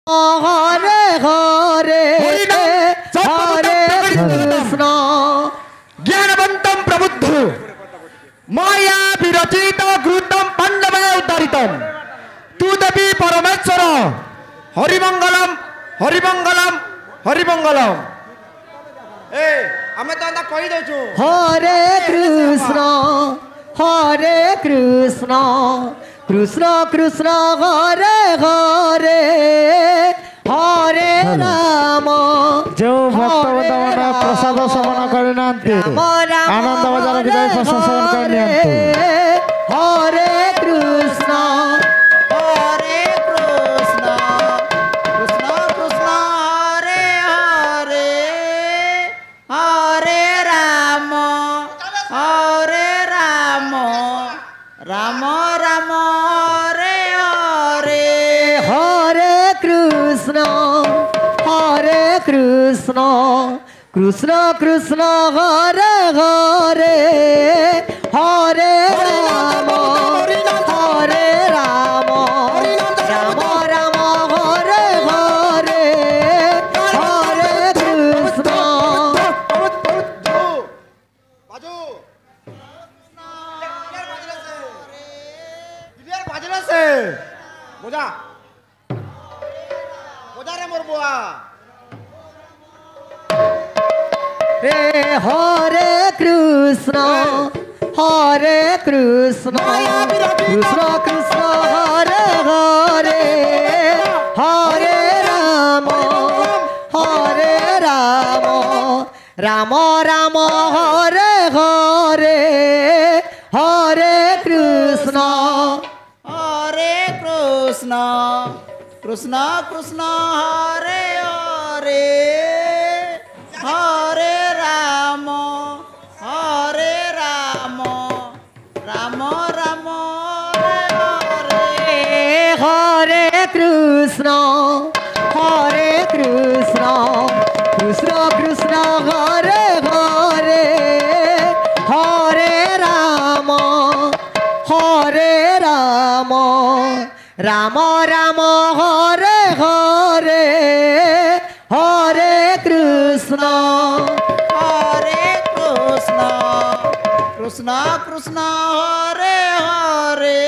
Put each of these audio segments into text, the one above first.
হরে হরে হরে কৃষ্ণ জ্ঞানবন্তম প্রবুদ্ধ মায়া বিরচিত ঘৃতম পাণ্ডবে উদ্ধারিতম তু দেবী পরমেশ্বর হরিমঙ্গলম হরিমঙ্গলম হরিমঙ্গলম। এ আমি তো না কই দউছু হরে কৃষ্ণ কৃষ্ণ কৃষ্ণ হরে হরে হরে রাম ଯେଉଁ ଭକ୍ତବୃନ୍ଦମାନେ ପ୍ରସାଦ ସେବନ କରିନାହାନ୍ତି ଆନନ୍ଦ ବଜାର ବିଜୟ ପ୍ରସାଦ ସେବନ କରି ନିଅନ୍ତୁ। ହରେ କୃଷ୍ଣ କୃଷ୍ଣ କୃଷ୍ଣ ହରେ ହରେ ହରେ ରାମ ରାମ ରାମ ହରେ ହରେ ହରେ କୃଷ୍ଣ କୃଷ୍ଣ କୃଷ୍ଣ ହରେ ହରେ ହରେ ରାମ ରାମ ରାମ ହରେ ହରେ ହରେ কৃষ্ণ বাজু ক্লিয়ার বাজলাছে বোঝা বোঝা রে মোর বুয়া রে হরে কৃষ্ণ কৃষ্ণ কৃষ্ণ হরে হরে হরে রাম রাম রাম হরে হরে হরে কৃষ্ণ কৃষ্ণ কৃষ্ণ হরে হরে হরে রাম রাম রাম হরে হরে কৃষ্ণ কৃষ্ণ কৃষ্ণ হরে হরে হরে রাম রাম রাম হরে হরে হরে কৃষ্ণ কৃষ্ণ কৃষ্ণ হরে হরে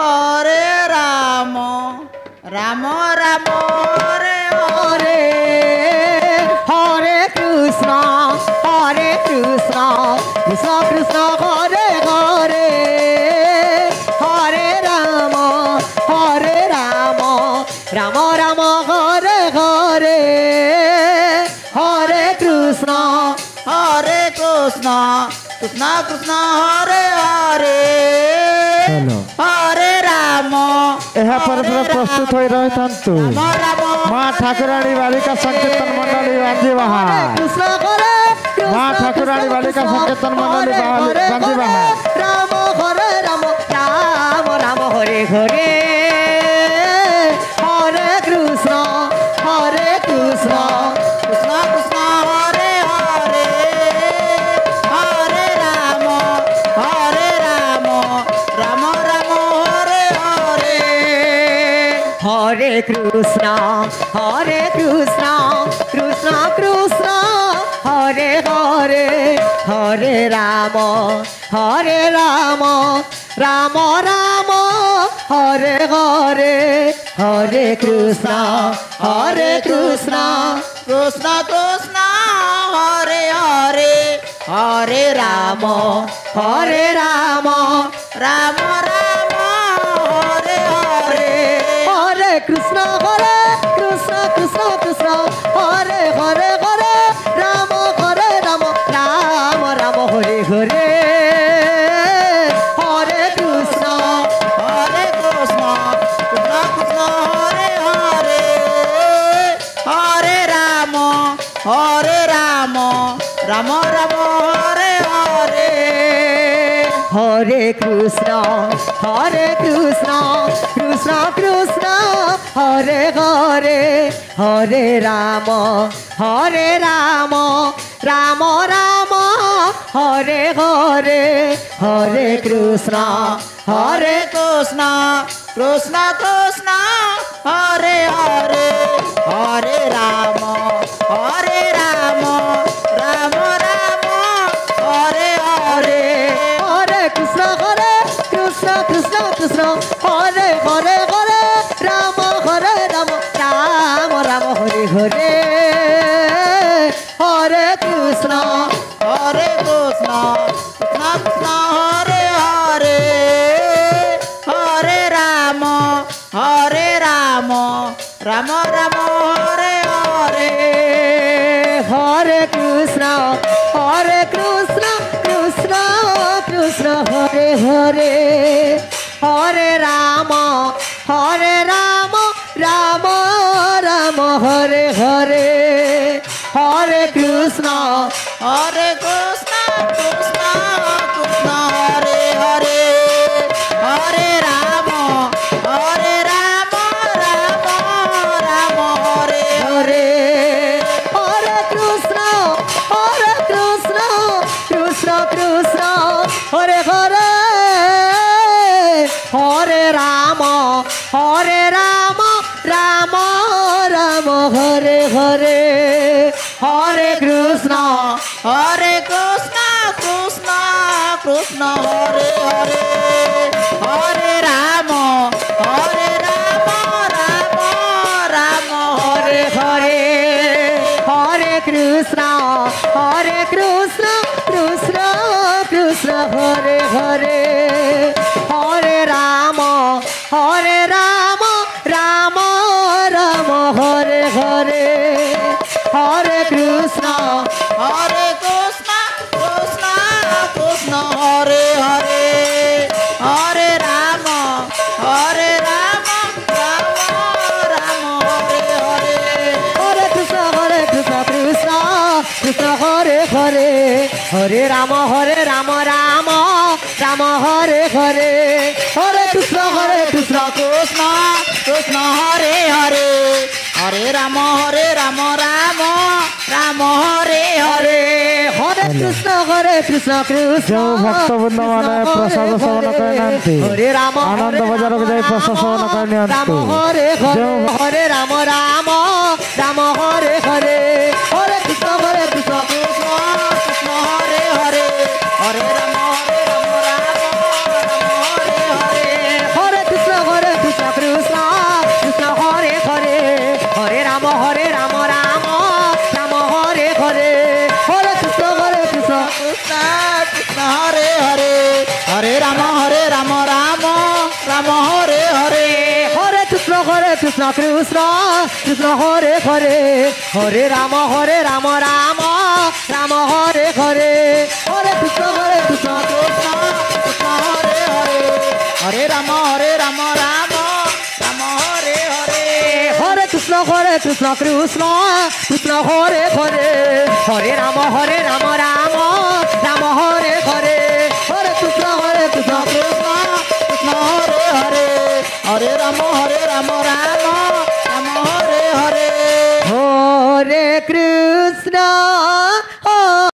হরে রাম রাম রাম হরে হরে হরে কৃষ্ণ কৃষ্ণ কৃষ্ণ হরে হরে হরে রাম রাম রাম হরে হরে হরে কৃষ্ণ কৃষ্ণ কৃষ্ণ হরে হরে হরে রাম ଏହା ପରେ ପରେ ପ୍ରସ୍ତୁତ ହୋଇ ରହିଥାନ୍ତୁ। ମା ଠାକୁରାଣୀ ବାଳିକା ସଂକୀର୍ତ୍ତନ ମଣ୍ଡଳୀ ବାଞ୍ଜିବାହା ମା ଠାକୁରାଣୀ ବାଳିକା ସଂକୀର୍ତ୍ତନ ମଣ୍ଡଳୀ ବାଞ୍ଜିବାହା রাম হরে রাম রাম হরে হরে হরে কৃষ্ণ কৃষ্ণ কৃষ্ণ হরে হরে হরে রাম রাম রাম হরে হরে হরে কৃষ্ণ কৃষ্ণ কৃষ্ণ হরে হরে হরে রাম রাম রাম হরে হরে হরে কৃষ্ণ কৃষ্ণ কৃষ্ণ হরে হরে হরে রাম রাম রাম হরে হরে হরে কৃষ্ণ কৃষ্ণ কৃষ্ণ হরে হরে হরে রাম রাম হরে হরে হরে কৃষ্ণ কৃষ্ণ হরে হরে হরে রাম রাম রাম হরে হরে হরে হরে কৃষ্ণ কৃষ্ণ কৃষ্ণ হরে হরে হরে রাম রাম রাম হরে হরে হরে কৃষ্ণ কৃষ্ণ কৃষ্ণ কৃষ্ণ হরে হরে হরে রাম রাম রাম হরে হরে হরে কৃষ্ণ কৃষ্ণ কৃষ্ণ হরে হরে হরে রাম রাম রাম হরে হরে হরে কৃষ্ণ হরে কৃষ্ণ কৃষ্ণ কৃষ্ণ হরে হরে হরে রাম রাম রাম হরে হরে হরে কৃষ্ণ কৃষ্ণ কৃষ্ণ হরে হরে হরে রাম রাম রাম হরে হরে হরে কৃষ্ণ কৃষ্ণ কৃষ্ণ কৃষ্ণ হরে হরে হরে রাম রাম রাম হরে হরে হরে কৃষ্ণ কৃষ্ণ কৃষ্ণ হরে হরে হরে রাম রাম রাম হরে হরে হরে কৃষ্ণ কৃষ্ণ কৃষ্ণ কৃষ্ণ হরে হরে হরে রাম রাম রাম হরে হরে হরে কৃষ্ণ কৃষ্ণ কৃষ্ণ হরে হরে হরে রাম রাম রাম হরে হরে হরে কৃষ্ণ কৃষ্ণ কৃষ্ণ কৃষ্ণ হরে হরে হরে রাম রাম রাম হরে হরে হরে কৃষ্ণ কৃষ্ণ কৃষ্ণ হরে হরে হরে রাম রাম রাম হরে হরে হরে কৃষ্ণ কৃষ্ণ কৃষ্ণ হরে হরে হরে রাম রাম রাম হরে হরে হরে কৃষ্ণ কৃষ্ণ ଯେଉଁ ଭକ୍ତବୃନ୍ଦମାନେ ପ୍ରସାଦ ସେବନ କରିନାହାନ୍ତି ହରେ ରାମ ଆନନ୍ଦ ବଜାରକୁ ଯାଇ ପ୍ରସାଦ ସେବନ କରି ରାମ ନିଅନ୍ତୁ। ହରେ ହରେ ଯେଉଁ ହରେ ରାମ ରାମ ହରେ ହରେ ହରେ କୃଷ୍ଣ କୃଷ୍ଣ କୃଷ୍ଣ ହରେ ହରେ ହରେ ରାମ ରାମ ହରେ ହରେ হরে কৃষ্ণ কৃষ্ণ কৃষ্ণ হরে হরে হরে রাম রাম রাম হরে হরে হরে কৃষ্ণ কৃষ্ণ কৃষ্ণ কৃষ্ণ হরে হরে হরে রাম রাম রাম হরে হরে হরে কৃষ্ণ কৃষ্ণ কৃষ্ণ হরে হরে হরে রাম রাম রাম হরে হরে হরে কৃষ্ণ কৃষ্ণ কৃষ্ণ কৃষ্ণ হরে হরে হরে রাম রাম রাম হরে হরে হরে কৃষ্ণ কৃষ্ণ কৃষ্ণ হরে হরে হরে রাম রাম